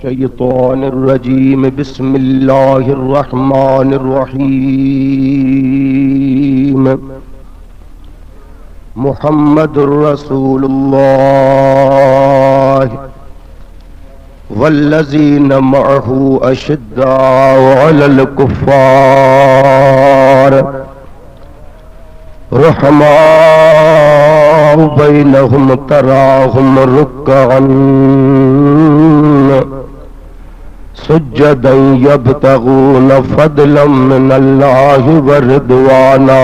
मिनश्शैतानिर्रजीम बिस्मिल्लाहिर्रहमानिर्रहीम मुहम्मदुर रसूलुल्लाह वल्लज़ीना मअहू अशिद्दाउ अलल कुफ्फार रुहमाउ बैनहुम तराहुम रुक्अन सुज्जदन यब्तगून फदलन मिनल्लाहि व रिदवाना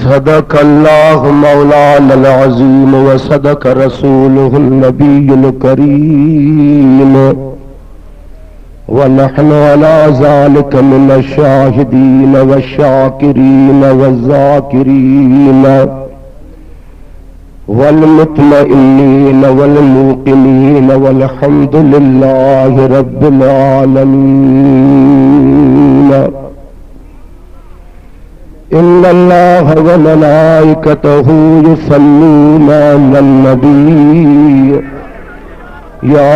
सदक़ल्लाहु मौलानल अज़ीम व सदक़ रसूलुहुन नबियुल करीम व नहनु अला ज़ालिका मिनश शाहिदीन व शाकिरीन व ज़ाकिरीन वल मुतमइन्नीन वल मूक़िनीन वल्हम्दुलिल्लाहि रब्बिल आलमीन। इन्नल्लाह व मलाइकतहू युसल्लूना अलन नबी या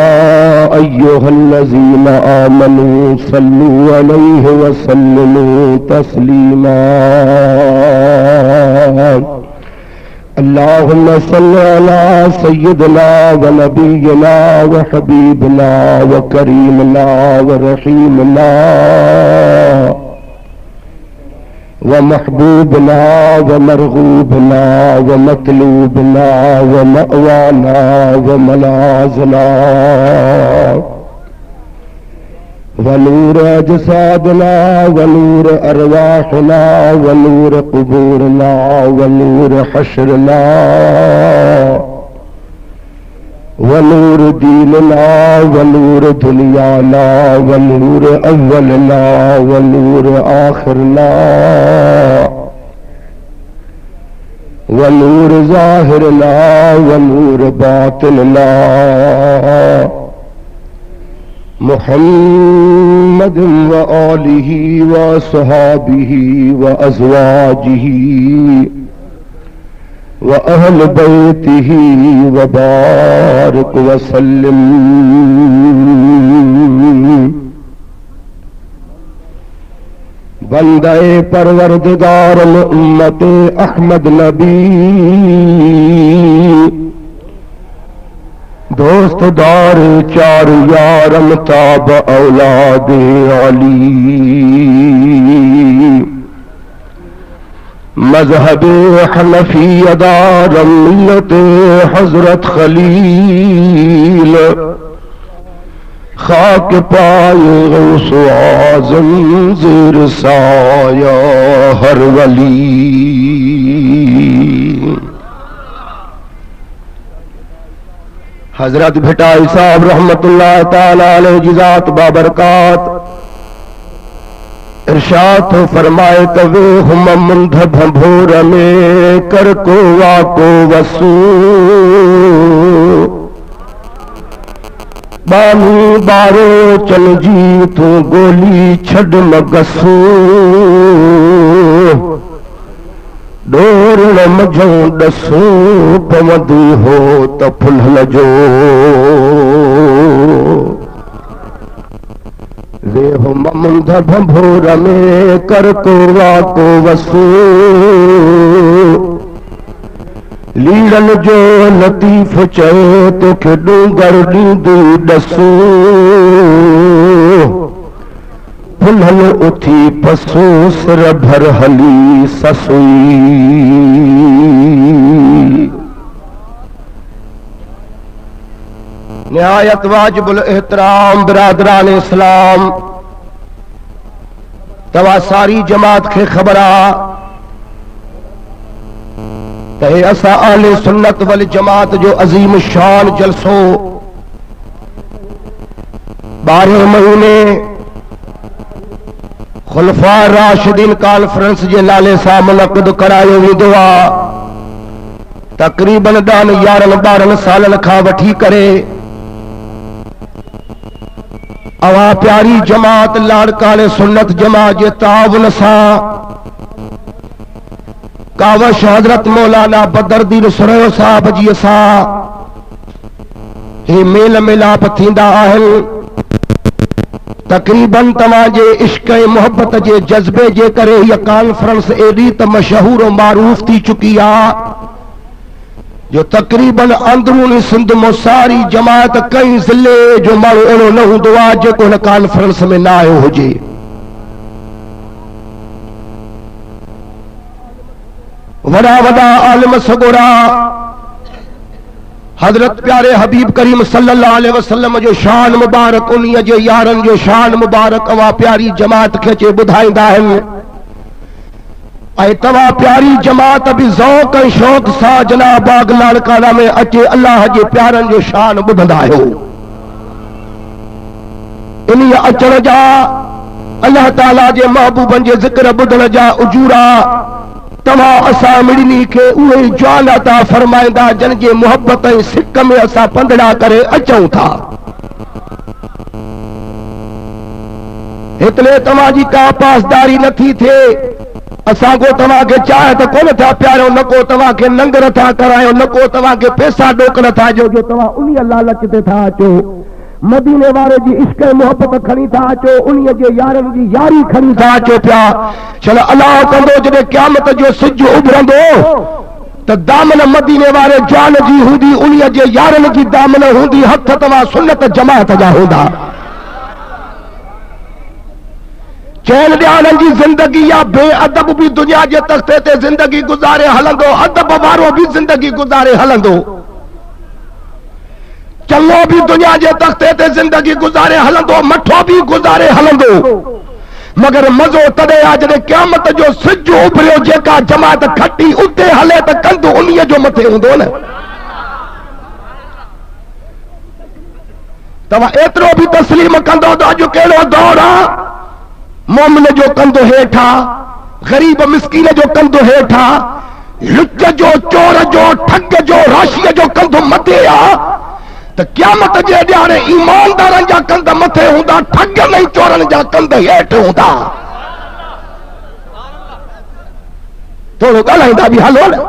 अय्युहल्लज़ीना आमनू सल्लू अलैहि व सल्लिमू तस्लीमा। अल्लाहुम्मा सल्लि अला सय्यिदिना व नबियिना व हबीबिना व करीमिना व रहीमिना व महबूबना व मरगूबना व मतलूबना व मअवाना व मलाज़ना व नूर अजसादना व नूर अरवाहना व नूर कुबूरना व नूर हश्रना व नूर दीनना व नूर दुनियाना व नूर अव्वलना व नूर आखिरना व नूर ज़ाहिरना व नूर बातिनना मुहम्मद व आलिही व सहाबिही व अज़वाजिही व अहल बैतिही व बारिक व सल्लिम। बंदे परवरदिगार उम्मत अहमद नबी दोस्त दार चार यारम ताब औलाद अली मजहब हनफी अदार मिल्लत हजरत खलील खाक पाए गौस आज़म ज़ेर साया हर वली। हजरत भिटाई साहब रहमतुल्लाह ताला अलैहि जिज़ात बाबरकात इरशाद हो फरमाए कवे हम मुंध भंभोर में कर को वाको वसू बानू बारो चल जी तू गोली छड़ मगसू डोर मझो दसो पवंदी हो त फुल्हल जो वे हो मुंध भंभोर में कर को वाको वसू लीड़न जो लतीफ चए तोखे डूंगर ॾींदू डसू फुल्हल उथी पसो सिर भर हली ससुई। निहायत वाजिबुल एहतराम बिरादरान इस्लाम तवा सारी जमात के खबरा तहे असा आले सुन्नत वल जमात जो अजीम शान जलसो 12 महीने खुलफा राशिदीन कॉन्फ्रेंस जे नाले सां मुनक़िद करायो वेंदो आहे। तक़रीबन 11-12 सालनि खां वठी करे अवा प्यारी जमात, लाड़काने सुन्नत जमात जे ताउन सां कावश हजरत मौलाना बदरुद्दीन सुरयो साहब जी असा हे मेल मिलाप थींदा आहिनि। तकरीबन तव्हांजे इश्क मोहब्बत के जज्बे जे करे यह कॉन्फ्रेंस एडी त मशहूर मारूफ थी चुकी आ जो तकरीबन अंदरूनी सिंध में सारी जमात कई जिले जो माण्हू अहिड़ो न हूंदो आहे जेको हिन कॉन्फ्रेंस में न आयो हुजे। वड़ा वड़ा आलिम सगोरा हजरत प्यारे हबीब करीम सल्लल्लाहु अलैहि वसल्लम जो शान मुबारक उन्हीं जे यारन जो शान मुबारक अवा प्यारी जमात खे चे बुधाईंदा आहिनि। तवा प्यारी जमात भी ज़ौक़ ऐं शौक़ सां जनाब बाग लाड़काना में अचे अल्लाह जे प्यारन जो शान बुधंदा आहियो। इन अचण जा अल्लाह ताला जे महबूबन जे ज़िक्र बुधण जा उजूरा तवा असा मिड़नी के उहे ज्वान अता फरमाइंदा जन जे मोहब्बत ऐं सिक में असा पंधड़ा करे अचूं था। इतने तवा जी का पासदारी नथी थे असा को तवा के चाहे तो कोन था प्यारो न को तवा के नंगर था करायो न को तवा के पैसा डोकन था जो तवा उन्हीं लालच ते था अचो। मदीने वारे जी इश्क मोहब्बत खणी था अचो उन्हीं जे यारन जी यारी खणी था अचो पिया। चल अल्लाह कंदो जॾहिं क़यामत जो सिज उभरंदो त दामन मदीने वारे जान जी हूंदी उन्हीं जे यारन जी दामन हूंदी हथ तवा सुन्नत जमात जा हूंदा। चैन ॾियाणनि जी जिंदगी या बेअदब भी दुनिया जे तख्ते ते जिंदगी गुज़ारे हलंदो अदब वारो भी जिंदगी गुज़ारे हलंदो। चंगो भी दुनिया जे तख्ते ते जिंदगी गुज़ारे हलंदो मठो भी गुज़ारे हलंदो मगर मज़ो तॾहिं आहे जॾहिं क़यामत जो सिज उभरियो जेका जमात खटी उते हले त कंधु उन्हीअ जो मथे हूंदो न। तव्हां एतिरो भी तस्लीम कंदो त अॼु कहिड़ो दौर आहे मोमिन जो कंधो हेठा गरीब मिस्कीन जो कंधो हेठा लुच जो चोर जो ठग जो राशीअ जो कंधो मथे आहे त क़यामत जे ॾियारे ईमानदारनि जा कंध मथे हूंदा ठग नहीं चोरनि जा कंध हेठि हूंदा। थोड़ो ॻाल्हाईंदा बि हलो न।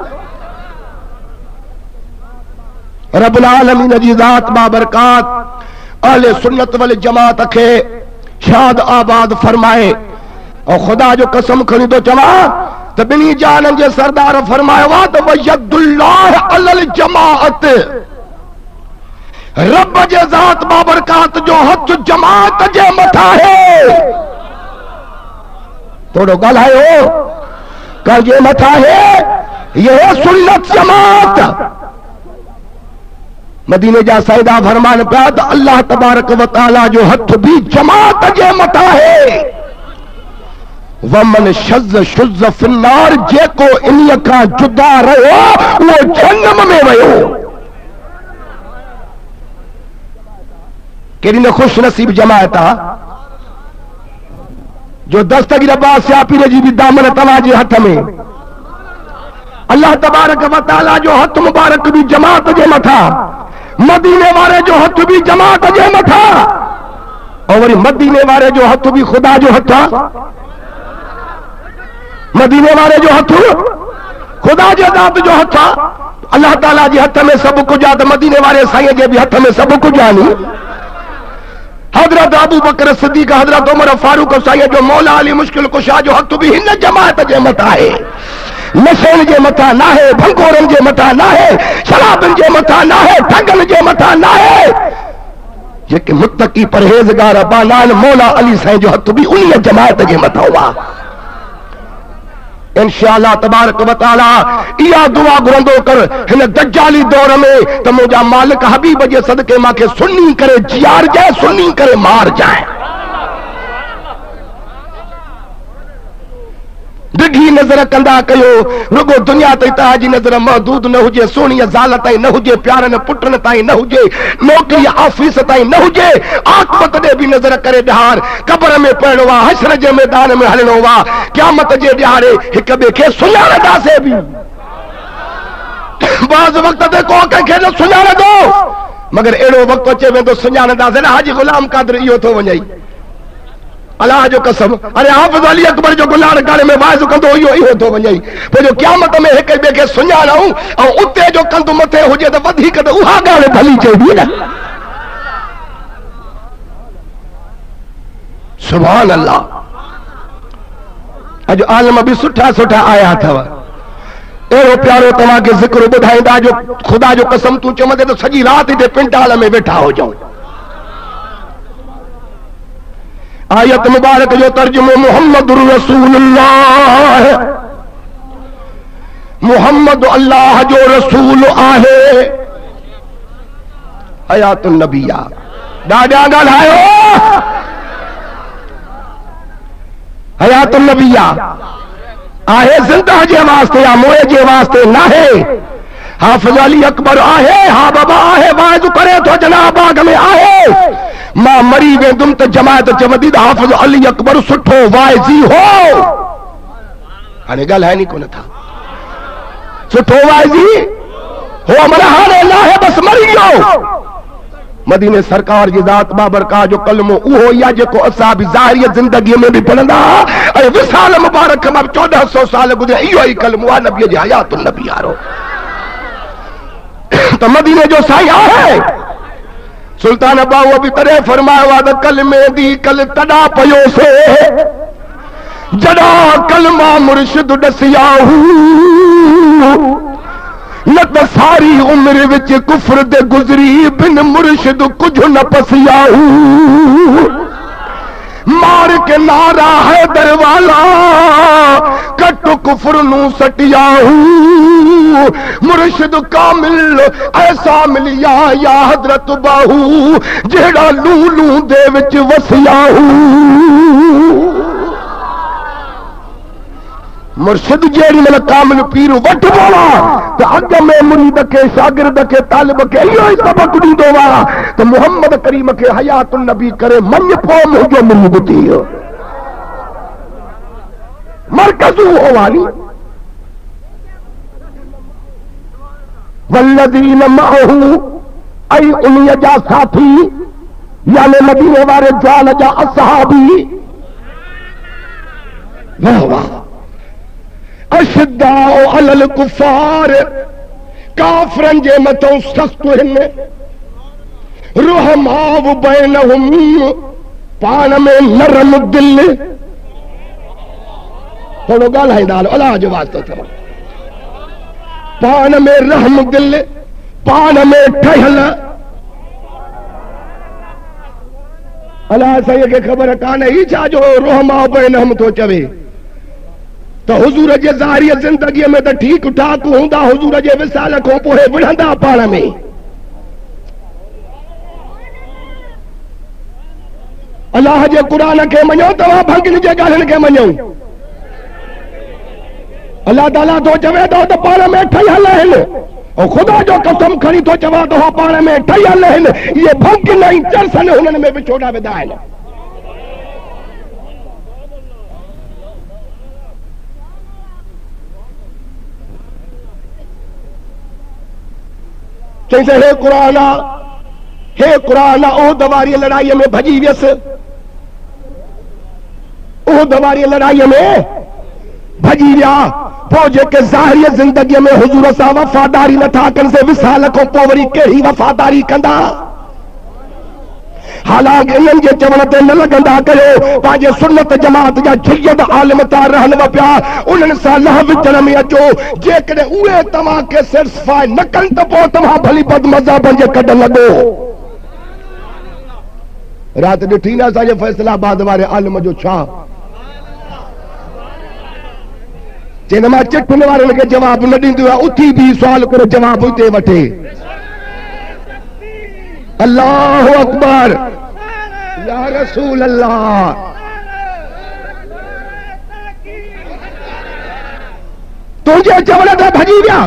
रब्बुल आलमीन जी ज़ात बाबरकात अहले सुन्नत वल जमात खे शाद आबाद फरमाए और खुदा जो कसम खणी तो चवा त बिनी जानन जे सरदार फरमायो वा त वयदुल्लाह अलल जमाअत रब जे ज़ात बाबरकात जो हथ जमात जे मथा है। थोड़ो ॻाल्हायो कर जे मथा है ये सुन्नत जमात। मदीने जा सैदा फरमान पिया त अल्लाह तबारक व तआला जो हथ भी जमात जे मथा है। वमन शज़ शुज़ फिन्नार जेको इन्हीअ खां जुदा रहियो वो जहन्नम में वयो। केड़ी न खुश नसीब जमात आ जो दस्तगीर अब्बास पीर जी भी दामन तव्हांजे हथ में। अल्लाह तबारक व तआला जो हथ मुबारक भी जमात जे मथा मदीने वारे जो हथ भी जमात जे मथा और वरी मदीने वारे जो हथ भी खुदा जो हथ मदीने वारे जो हथ खुदा जे ज़ात जो हथ अल्लाह ताला जे हथ में सब कुछ आ मदीने वारे साईं जे भी हथ में सब कुछ आनी। हजरत अबू बकर सिद्दीक हजरत उमर फारूक साईं जो मौला अली मुश्किल कुशा जो हथ भी हिन जमात जे मथा है। नशेन जे मथा ना है भंगोरन जे मथा ना है शराबन जे मथा ना है ठगन जे मथा ना है। जेके मुत्तकी परहेज़गार बानान मौला अली साईं जो हथ भी उन्हीं जमात जे मथा हुआ। इंशाअल्लाह तबारक व तआला इहा दुआ घुरंदो कर हिन दज्जाली दौर में त मुंहिंजा मालिक हबीब जे सदके मांखे सुन्नी करे जियार जाए सुन्नी करे मार जाए। डिघी नजर कंदा कयो रुगो दुनिया ते तव्हांजी नजर महदूद न हुजे सोनी ज़ाल ताईं न हुजे प्यारनि पुटनि ताईं न हुजे नौकरी ऑफिस ताईं न हुजे आख़िरत ॾे बि नजर करे ॾियार क़ब्र में पवणो आहे हशर जे मैदान में हलणो आहे क़यामत जे ॾियारे हिक ॿिए खे सुञाणंदासीं बि। बाज़ वक़्त ते को कंहिंखे न सुञाणंदो मगर अहिड़ो वक़्तु अचे वेंदो सुञाणंदासीं न हाजी गुलाम कादर इहो थो वञे अल्लाह जो कसम। अरे हाफ़िज़ अली अकबर जो गुलाड़ गाने में वाज़ कंदो इहो थो वञे पोइ जो क़यामत में हिक ॿिए खे सुञाणूं ऐं उते जो कंदु मथे हुजे त वधीक त उहा ॻाल्हि भली चइबी न। सुभान अल्लाह। अॼु आलम बि सुठा सुठा आया अथव। अहिड़ो प्यारो तव्हांखे ज़िक्र ॿुधाईंदा जो ख़ुदा जो कसम तूं चवंदे त सॼी राति हिते पिंडाल में वेठा हुजऊं। आयत मुबारक जो तर्जुमो मोहम्मद रसूलुल्लाह, मोहम्मद अल्लाह जो रसूल आहे। हयातुन नबिया ॾाढा ॻाल्हायो। हयातुन नबिया आहे ज़िंदा जे वास्ते या मोए जे वास्ते नाहे। हाफ़िज़ अली अकबर आहे, हा बाबा आहे, वाइज़ करे थो जनाब बाग में आहे। मां मरी वेंदुमि त जमायत चवंदी त हाफ़िज़ अली अकबर सुठो वाइज़ी हो। हाणे ॻाल्हाइनि ई कोन था। सुठो वाइज़ी हो माना हाणे नाहे, बस मरी वियो। मदीने सरकार जी ज़ात बाबरकाह जो कलमो उहो ई आहे जेको असां बि ज़ाहिरी ज़िंदगीअ में बि पढ़ंदा ऐं विसाल मुबारक मां 1400 साल गुज़रिया इहो ई कलमो आहे नबीअ जे हयातुन नबी वारो। त मदीने जो साईं आहे। सुल्तान बाहू बि तॾहिं फरमायो आहे त कलमे दी कल तॾा पयो से जॾा कलमा मुर्शिद ॾसियाहू, न त सारी उम्र विच कुफ्र दे गुज़री बिन मुर्शिद कुछ न पसियाहू। मार के नारा है दरवाला कट कुफ्र नू सटियाहू। मुर्शिद कामिल ऐसा मिलिया या हजरत बाहू जेड़ा लूलू दे विच वसियाहू। मुर्शिद जेड़ी मन कामिल पीर वठ बोला तो अग में मुरीद के शागिर्द के तालिब के इहो ई सबक ॾींदो वा तो मोहम्मद करीम के हयातुन नबी करे मन पो मुंहिंजो मुरीद थी वियो। मरकज़ हो वाली वल्लज़ीन मअहू ऐं उन्हीअ जा साथी यानी मदीने वारे जाल जा असहाबी। वाह वाह। अशिद्दाउ अलल कुफ़ार काफ़िरनि जे मथां सख़्त आहिनि। रुहमाउ बैनहुम पाण में नरम दिल। थोड़ो ॻाल्हाईंदा हलो अलाह जो वास्तो अथव। पाण में रहम दिल, पाण में ठहियल। अलाह साईं खे ख़बर कान्हे ही छा जो रुहमाउ बैनहुम थो चवे। तो हुजूर जे ज़ाहिरी ज़िंदगीअ में तो ठीक ठाक हूंदा, हुजूर जे विसाल खां पोइ विढ़ंदा पाण में। अल्लाह जे क़ुरान खे मञो तव्हां भंगिन जे ॻाल्हियुनि खे मञो। अल्लाह ताला तो चवे थो त पाण में ठहियल आहिनि ऐं ख़ुदा जो कसम खणी थो चवां त पाण में ठहियल आहिनि। इहे भंगिन ऐं चरसन हुननि में विछोड़ा विधा आहिनि। चई हे क़ुरान उहद वारी लड़ाई में भॼी वियसि। उहद वारी लड़ाई में भॼी विया। पोइ जेके ज़ाहिरी ज़िंदगीअ में हुजूर सां वफ़ादारी नथा कनि से विसाल खां पोइ वरी कहिड़ी वफ़ादारी कंदा। हालांकि इन्हनि जे चवण ते न लॻंदा कयो। पंहिंजे सुन्नत जमात जा जय्यद आलिम था रहनि पिया, उन्हनि सां लह विचण में अचो। जेकॾहिं उहे तव्हांखे सेटिस्फाई न कनि त पोइ तव्हां भली बदमज़हबनि जे कढ लॻो। राति ॾिठी न असांजे फैसलाबाद वारे आलिम जो छा चवंदा मां चिठियुनि वारनि खे जवाब न ॾींदो आहे, उथी बि सुवाल करे जवाब हिते वठे। अल्लाह अकबर या रसूल अल्लाह। तुझे चवण ते भॼी विया।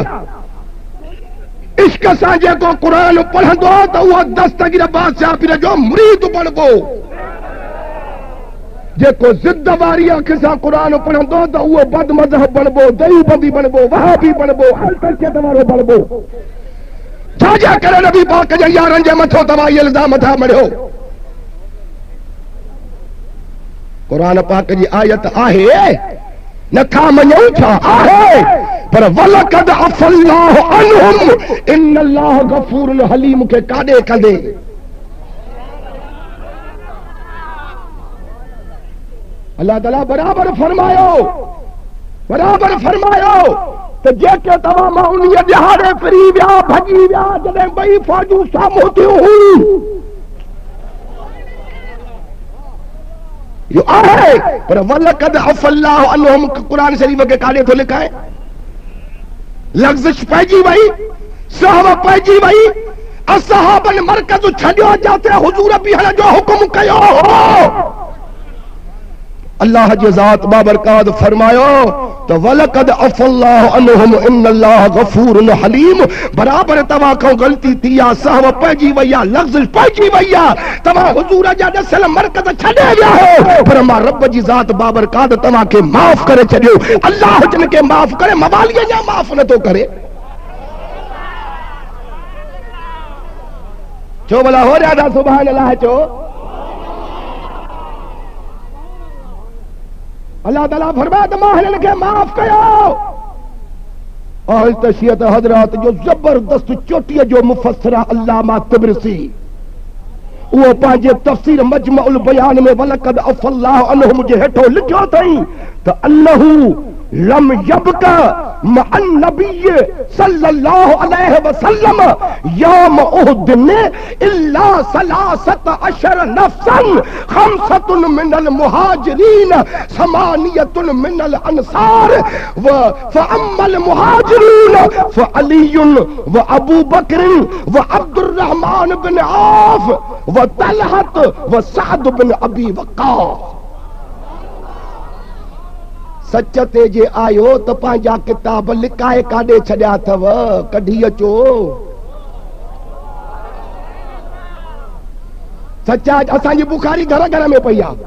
इश्क सां जेको क़ुरान पढ़ंदो त उहो दस्तगीर बादशाह पीर जो मुरीद बणिबो। जेको ज़िद वारी अख सां क़ुरान पढ़ंदो त उहो बद मज़हब बणिबो, देवबंदी बणिबो, वहाबी बणिबो, हलकत वारो बणिबो। छाजा करे नबी पाक जे यारनि जे मथो तव्हां इहे इल्ज़ाम था मढ़ियो। कुरान पाक जी आयत आहे, नथा मञूं छा आहे, पर वलकद अफ़ल्लाहु अन्हुम इन्नल्लाह गफूरुन हलीम के काॾे कंदे। अल्लाह ताला बराबर फरमायो त जेके तव्हां मां उन ॾिहाड़े फिरी विया भॼी विया जॾहिं ॿई फ़ौजूं साम्हूं थियूं हुयूं, इहो आहे, पर वलकद अफ़ल्लाहु अन्हुम क़ुरान शरीफ़ के काॾे थो लिखाए? लग़्ज़िश पइजी वई, सहव पइजी वई, असहाबन मरकज़ छॾियो जिते हुजूर बीहण जो हुकुम कयो हो। अल्लाह जी ज़ात बाबरकात फरमायो तो वलकद अफ़ल्लाहु अन्हुम इन्नल्लाह गफूरुन हलीम, बराबर तव्हां खां ग़लती थी आहे, सहव पइजी वई आहे, लफ़्ज़ पइजी वई आहे, तव्हां हुजूर जा ॾसियल मरकज़ छॾे विया हो, पर मां रब जी ज़ात बाबरकात तव्हांखे माफ़ करे छॾियो। अल्लाह जिन खे माफ़ करे मवालीअ जा माफ़ नथो करे। चो भला हो रहा था सुभान अल्लाह चो। अल्लाह ताला फरमाए त मां हिननि खे माफ़ कयो। अहल तशय्यत हज़रात जो जबरदस्त चोटीअ जो मुफ़स्सिर अल्लामा तिबरसी, वो पंहिंजे तफ़सीर मजमुउल बयान में वलकद अफ़ल्लाहु अन्हुम जे हेठो लिखियो अथई त अल्लाहु लम यबका मअन नबी सल्लल्लाहु अलैहि वसल्लम यौम उहद इल्ला सलासत अशर नफ्सन, खमसतुन मिनल मुहाजिरीन, समानियतुन मिनल अंसार, व फअम्मल मुहाजिरून फअलीयुन व अबू बकर व अब्दुर्रहमान बिन औफ व तलहत व सअद बिन अबी वक्कास। सच ते जे आयो त पंहिंजा किताब लिकाए काॾे छॾिया अथव, कढी अचो। सचा असांजी बुखारी घर घर में पई आहे,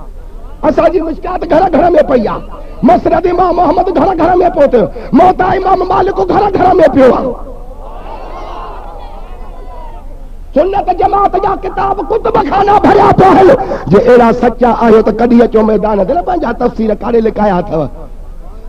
असांजी मिशकात घर घर में पई आहे, मसनद इमाम मोहम्मद घर घर में पहुतो, मोता इमाम मालिक घर घर में पियो आहे। सुन्नत जमात जा किताब कुतुब खाना भरिया पिया आहिनि। जे अहिड़ा सचा आहियो त कढी अचो मैदान ते, पंहिंजा तफ़सीर काॾे लिकाया अथव।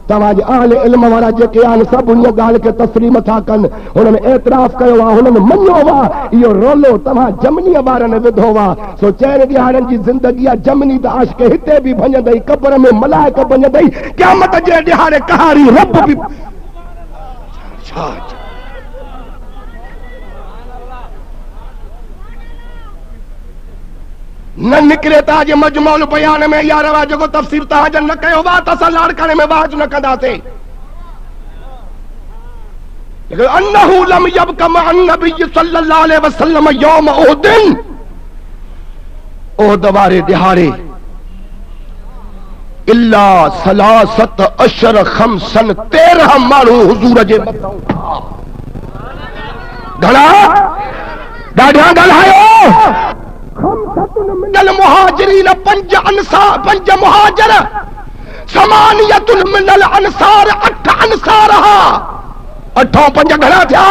तव्हांजे अहल इल्म वारा जेके आहिनि सभु उन ॻाल्हि खे तस्लीम था कनि, हुननि एतिराफ़ कयो आहे, हुननि मञियो आहे इहो रोलो तव्हां जमनीअ वारनि विधो आहे। सो चइनि ॾियारनि जी ज़िंदगी आहे, जमनी त आशिक़ हिते बि भञंदई, क़ब्र में मलाइक भञंदई, क़यामत जे ॾिहाड़े कहारी रब बि छा न निकिरे था। जे मजमुउल बयान में यार वा जेको तफ़सीर तव्हां जन न कयो वा त असां लाड़काने में वाज न कंदासीं। लेकिन अन्नहु लम यबका मअन नबी सल्लल्लाहु अलैहि वसल्लम यौम उहद, उहद वारे दिहाड़े इल्ला सलासत अशर खमसन 13 माण्हू हुजूर जे मथां घणा ॾाढा ॻाल्हायो। मिनल मुहाजिरीन 5 अंसार, 5 मुहाजिर, समानियतुन मिनल अंसार 8 अंसार हा, 8 5 घणा थिया?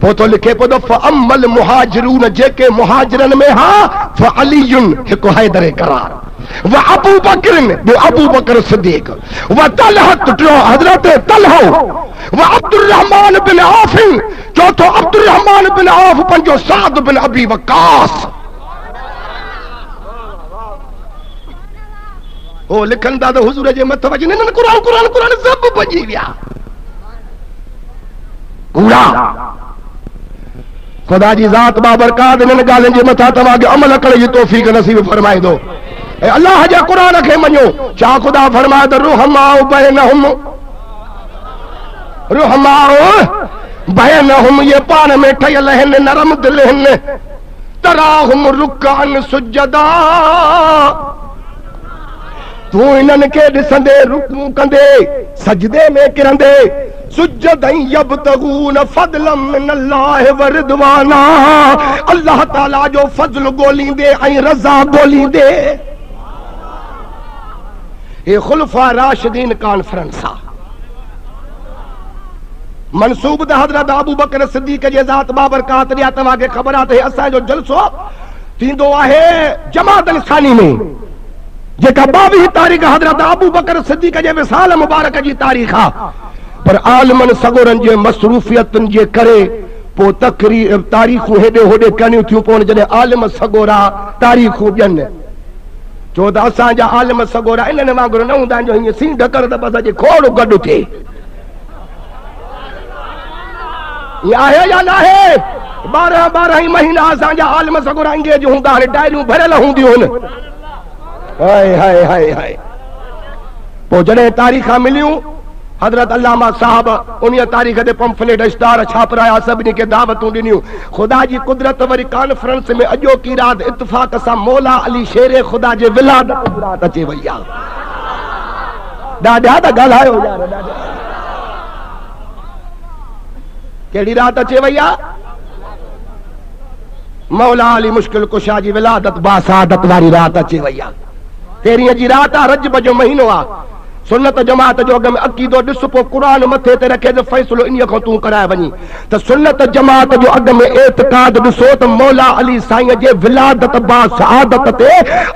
पोइ तो लिखे पियो त फअम्मल मुहाजिरून, जेके मुहाजिरन में हा फअलीयुन, हिकु हैदर करार, व अबू बकर, ॿियो अबू बकर सिद्दीक, व तलहत, टियों हज़रत तलहो, व अब्दुर्रहमान बिन औफ, चौथो अब्दुर्रहमान बिन औफ, पंजो साद बिन अबी वक्कास। ओ लिखंदा त हुजूर जे मथ वजन न कुरान कुरान कुरान सब भॼी विया कूड़ा। खुदा जी ज़ात बाबरकात इन्हनि ॻाल्हियुनि जे मथां तव्हांखे अमल करण जी तौफ़ीक़ नसीब फरमाए दो। ऐं अल्लाह जे क़ुरान खे मञो। छा ख़ुदा फरमाए त रुहमाउ बैनहुम, रुहमाउ बैनहुम, ये पाण में ठहियल आहिनि, नरम दिल आहिनि, तराहुम रुकअन सुजदा, तूं इन्हनि खे ॾिसंदे रुकू कंदे सजदे में किरंदे, सुजदन यबतगून फज़लन मिनल्लाहि व रिदवाना, अल्लाह ताला जो फज़ल ॻोल्हींदे ऐं रज़ा ॻोल्हींदे। ये खुलफा राशिदीन कॉन्फ्रेंस आहे, मनसूब त हज़रत अबू बकर सिद्दीक़ जे ज़ात बाबरकात ॾिया। तव्हांखे ख़बर आहे त असांजो जलसो थींदो आहे जमाअत निसानी में, जेका 22 तारीख़ हज़रत अबू बकर सिद्दीक़ जे विसाल मुबारक जी तारीख़ आ, पर आलमन सगोरन जे मसरूफियतुन जे करे पो तकरीर तारीख़ूं हेॾे होॾे करणियूं थियूं पवनि। जॾहिं आलिम सगोरा तारीख़ूं ॾियनि, छो त असांजा आलिम सगोरा इन्हनि वांगुरु न हूंदा आहिनि जो हीअं सीं ढकर त बसि अॼु खोड़ गॾु थिए। ईअं आहे या न आहे? 12 ई महीना असांजा आलिम सगोरा इंगेज हूंदा, हाणे डायरियूं भरियल हूंदियूं आहिनि। हाय हाय हाय हाय। पोइ जॾहिं तारीख़ मिलियूं, हज़रत अल्लामा साहब उन तारीख़ ते पंफलेट इश्तार छापराया, सभिनी खे दावतूं ॾिनियूं। ख़ुदा जी कुदरत वरी कॉन्फ्रेंस में अॼोकी राति इत्तिफ़ाक़ सां मौला अली शेर ख़ुदा जे विलादत जी राति अचे वई आहे। ॾाढा त ॻाल्हायो यार, ॾाढा। कहिड़ी राति अचे वई आहे? मौला अली मुश्किल कुशा जी विलादत बासादत वारी राति अचे वई आहे। 13 जी राति आहे, रजब जो महीनो आहे। सुन्नत जमात जो अॻ में अक़ीदो ॾिस, पोइ क़ुरान मथे ते रखे त फ़ैसिलो इन खां तूं कराए वञी। त सुन्नत जमात जो अॻ में एतिक़ाद ॾिसो त मौला अली साईं जे विलादत बासआदत ते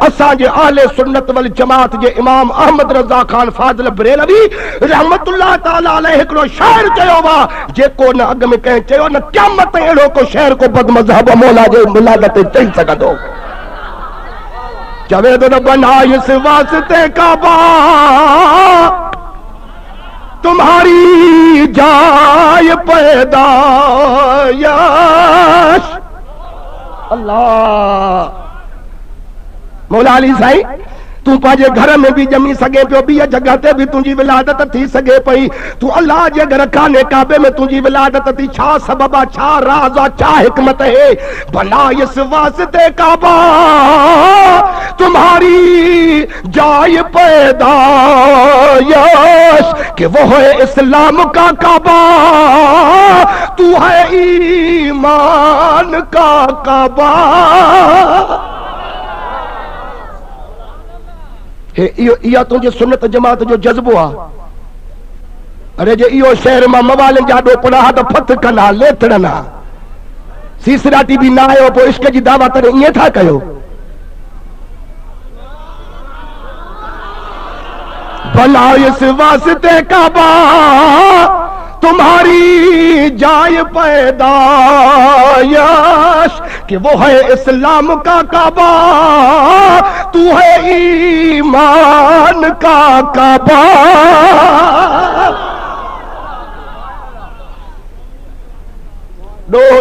असांजे अहले सुन्नत वल जमात जे इमाम अहमद रज़ा खान फाज़िल बरेलवी रहमतुल्लाह ताला अलैहि हिकिड़ो शाइर चयो वा, जेको न अॻ में कंहिं चयो न क़यामत अहिड़ो को शहर को बदमज़हब मौला जे विलादत ते चई सघंदो। चवे तो बनाइस वास्ते काबा तुम्हारी जाय पैदाइश। अल्लाह। मौला अली साईं तू पंहिंजे घर में भी जमी सघे पियो, ॿी जगह ते भी तुंहिंजी विलादत थी सघे पई। तू अल्लाह जे घर खाने काबे में तुंहिंजी विलादत थी, छा सबब आहे, छा राज आहे, छा हिकमत है? बनाइस वास्ते काबा तुम्हारी जाय पैदाइश, कि वो है इस्लाम का काबा, तू है ईमान का काबा। इहा तुंहिंजे सुन्नत जमात जो जज़्बो आहे। अरे जे इहो शहर मां मवालनि जा ॾोपड़ा त फत कना लेथड़ना सीसराटी बि न आयो, पोइ इश्क जी दावा करे ईअं था कयो? बनाइस वास्ते काबा तुम्हारी जाय पैदाइश, कि वो है इस्लाम का काबा, तू है ईमान का काबा।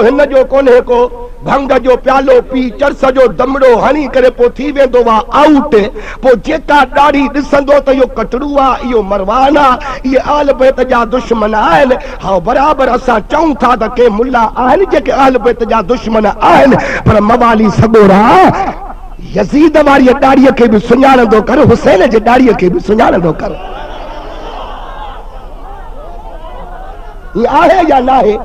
हिन जो कोन्हे को भंग जो प्यालो पी चरस जो दमड़ो हणी करे पो थी वेंदो वा आउट। पो जेका ॾाढ़ी ॾिसंदो त इहो कटड़ू आहे, इहो मरवान आहे, इहे आल बैत जा दुश्मन आहिनि। हा बराबरि असां चऊं था त के मुल्ला आहिनि जेके आल बैत जा दुश्मन आहिनि, पर मवाली सगोरा यज़ीद वारी ॾाढ़ीअ खे बि सुञाणंदो कर, हुसैन जे ॾाढ़ीअ खे बि सुञाणंदो कर। हीअ आहे या न आहे?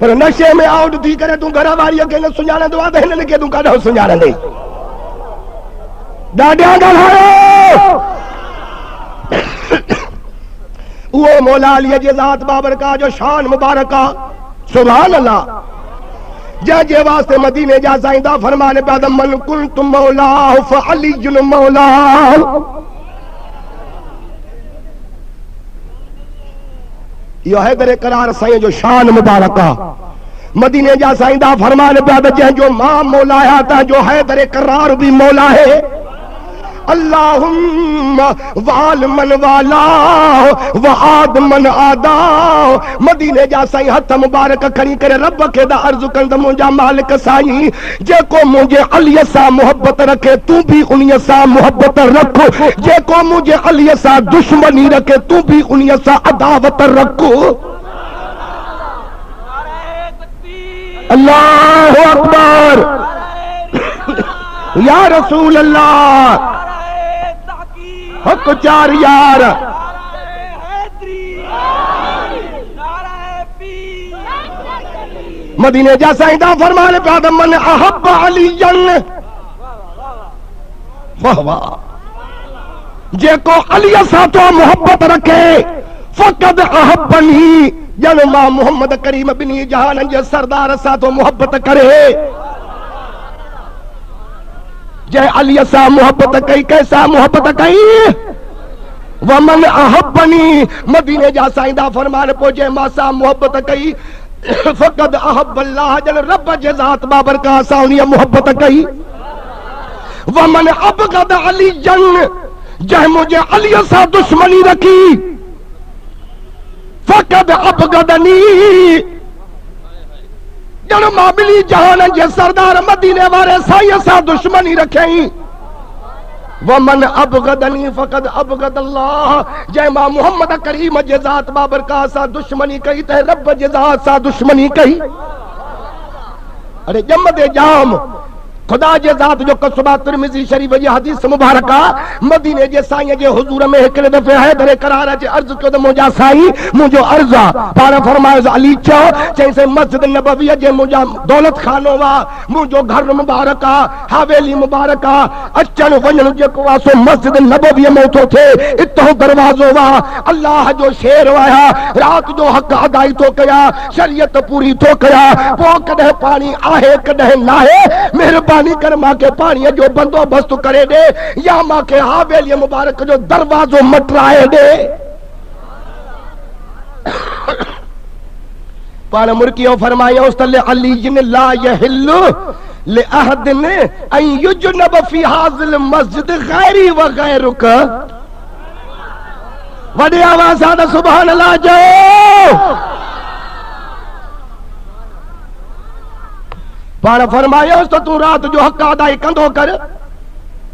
पर नशे में आउट थी करे तूं घर वारीअ खे न सुञाणंदो आहे त हिननि खे तूं काॾों सुञाणंदे? ॾाढा ॻाल्हायो। उहो मौला अलीअ जे ज़ात बाबरका जो शान मुबारक आहे। सुभान अल्लाह। जंहिंजे वास्ते मदीने जा साईंदा फरमाने पिया त मन कुंतु मौला फअलीयुन मौला। इहो हैदर करार साईं जो शान मुबारक आहे। मदीने जा साईंदा फरमाने पिया त जंहिंजो मां मौला आहियां तंहिंजो हैदर करार भी मौला है। अल्लाहुम्मा वाल मन वाला व आद मन आदा। मदीने जा साईं हथ मुबारक खणी करे रब खे द अर्ज़ कंद मुंहिंजा मालिक साईं, जेको मुंहिंजे अलीअ सां मोहब्बत रखे तूं भी उन्हीअ सां मोहब्बत रख, जेको मुंहिंजे अलीअ सां दुश्मनी रखे तूं भी उन्हीअ सां अदावत रख। अल्लाहु अकबर। या रसूल अल्लाह। हक चार यार। मदीने जा साईंदा फरमाने पिया त मन अहब अलीयन, वाह वाह, जेको अलीअ सां तो मोहब्बत रखे फ़क़द अहबनी, ॼण मां मोहम्मद करीम ॿिन्ही जहाननि जे सरदार सां तो मोहब्बत करे। जै अली सा मोहब्बत कई, कैसा मोहब्बत कई? वमन अहब्बनी, मदीने जा साईंदा फरमान पो जै मासा मोहब्बत कई फकद अहब्बल्लाह, जन रब जे ज़ात बाबर का साउनी मोहब्बत कई। वमन अबगद अली जन, जै मुझे अली सा दुश्मनी रखी फकद अबगदनी, जन माबिली जहान जे सरदार मदीने वारे साईं सा दुश्मनी रखई। वमन अबगदनी फकद अबगद अल्लाह, जै मां मोहम्मद करीम जे ज़ात बाबर का सा दुश्मनी कई त रब जे ज़ात सा दुश्मनी कई। अरे जम दे जाम खुदा जे ज़ात जो कसबा तिरमिज़ी शरीफ जी हदीस मुबारका, मदीने जे साईं जे हुजूर में हिकिड़े दफ़े हैदर करार जे अर्ज़ कयो त मुंहिंजा साईं मुंहिंजो अर्ज़ आ। पाण फरमायो अली चओ, चई से मस्जिद नबवी जे मुंहिंजा दौलत खानो वा, मुंहिंजो घर मुबारक आ, हवेली मुबारक आ, अचण वञण जेको आहे सो मस्जिद नबवी में थो थिए, इतो दरवाज़ो वा, अल्लाह जो शेर आया, रात जो हक़ अदाई थो कया, शरीयत पूरी थो कया, पोइ कॾहिं पाणी आहे कॾहिं नाहे, महिरबानी कर मांखे पानी जो बंदोबस्त करे दे, या मांखे हवेली मुबारक जो दरवाजो मटराए दे। पाण मुर्कियो फरमायो तले अली जिन ला यहिल्लु ले अहदिन अन युजनब फी हाज़िल मस्जिद गैरी व गैरुक। वॾे आवाज़ सां सुभान अल्लाह जो। पाण फरमायो त तू रात जो हक़ अदाई कंदो कर,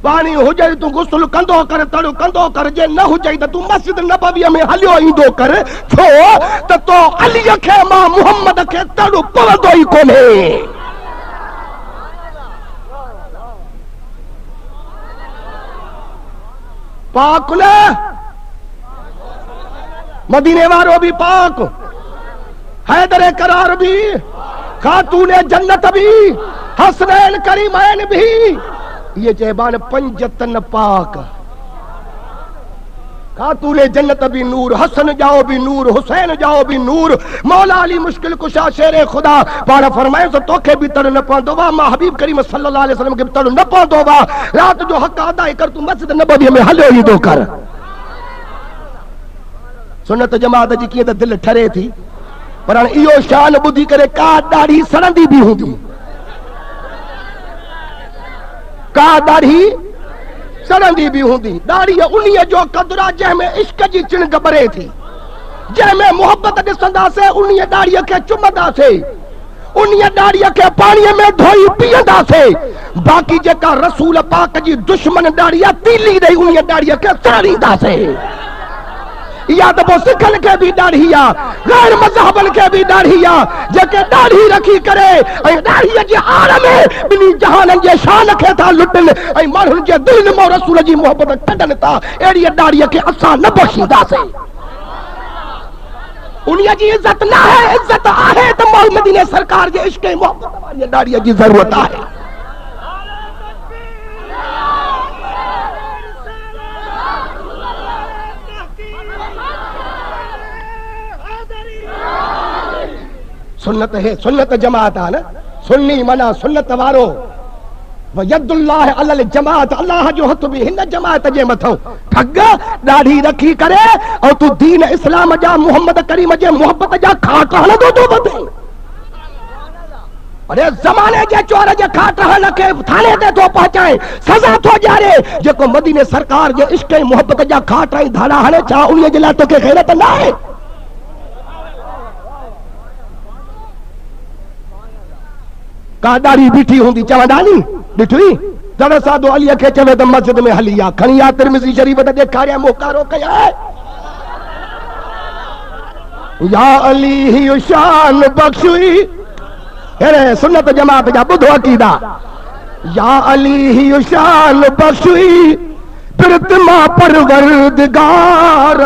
पानी हुजे तू गुस्ल कंदो कर, तड़ो कंदो कर, जे न हुजे त तू मस्जिद नबवी में हलियो ईंदो कर, छो त तो अली खे मां मोहम्मद खे तड़ो पवंदो ई कोन्हे। पाक न मदीने वारो भी पाक, हैदर करार भी, खातूने जन्नत भी, हसनैन करीमैन भी, ये चेबान पंजतन पाक। खातूने जन्नत भी नूर, हसन जाओ भी नूर, हुसैन जाओ भी नूर, मौला अली मुश्किल कुशा शेरे खुदा। पाण फरमायो तो तोखे भी तड़ न पवंदो वा, मां हबीब करीम सल्लल्लाहु अलैहि वसल्लम के तड़ न पवंदो वा। रात जो हक़ अदाई कर, तू मस्जिद नबवी में हलियो ईंदो कर। सुन्नत जमात जी कीअं त दिलि ठरे थी, पर हाणे इहो शान ॿुधी करे का ॾाढ़ी सड़ंदी बि हूंदी, का ॾाढ़ी सड़ंदी बि हूंदी। ॾाढ़ी उन्हीअ जो क़दुरु आहे जंहिंमें इश्क जी चिणग ॿरे थी, जंहिंमें मोहब्बत ॾिसंदासीं उन्हीअ ॾाढ़ीअ खे चुमंदासीं, उन्हीअ ॾाढ़ीअ खे पाणीअ में धोई पीअंदासीं। बाक़ी जेका रसूल पाक जी दुश्मन ॾाढ़ी आहे, तीली ॾेई उन्हीअ ॾाढ़ीअ खे सड़ींदासीं। या तो पोइ सिखनि खे बि ॾाढ़ी आहे, गैर मज़हबनि खे बि ॾाढ़ी आहे, जेके ॾाढ़ी रखी करे ऐं ॾाढ़ीअ जे आड़ में ॿिन्ही जहाननि जे शान खे था लुटनि ऐं माण्हुनि जे दिलि मां रसूल जी मोहबत कढनि था। अहिड़ी ॾाढ़ीअ खे असां न बख़्शींदासीं। उन्हीअ जी इज़त न आहे, इज़त आहे त मौला मदीने सरकार जे इश्क़ ऐं मोहबत वारी ॾाढ़ीअ जी ज़रूरत आहे। सुन्नत है, सुन्नत जमात है ना, सुन्नी मना सुन्नत वारो। वयदुल्लाह अलल जमात, अल्लाह जो हथ भी हिन जमात जे मथो। ठग ॾाढ़ी रखी करे और तू दीन इस्लाम जा मोहम्मद करीम जे मोहब्बत जा खाट हलंदो तो बधे। अरे ज़माने जे चोर जे खाट हल के थाने ते तो पहुचाए, सजा तो ॾियारे। जेको मदीने सरकार जे इश्क ऐं मोहब्बत जा खाट ऐं धाड़ा हले, छा उन्हीअ जे लाइ तोखे ग़ैरत न आहे? का ॾाढ़ी बीठी हूंदी चवंदा नी ॾिठी दर साधो अलीअ खे चवे त मस्जिद में हली आ, खणी आ तिरमिज़ी शरीफ़ ते ॾेखारिया, मोकारो कया। या अली ही शान बख्शुई, अरे सुन्नत जमात जा ॿुधो अक़ीदा। या अली ही शान बख्शुई प्रितमा परवरदिगार,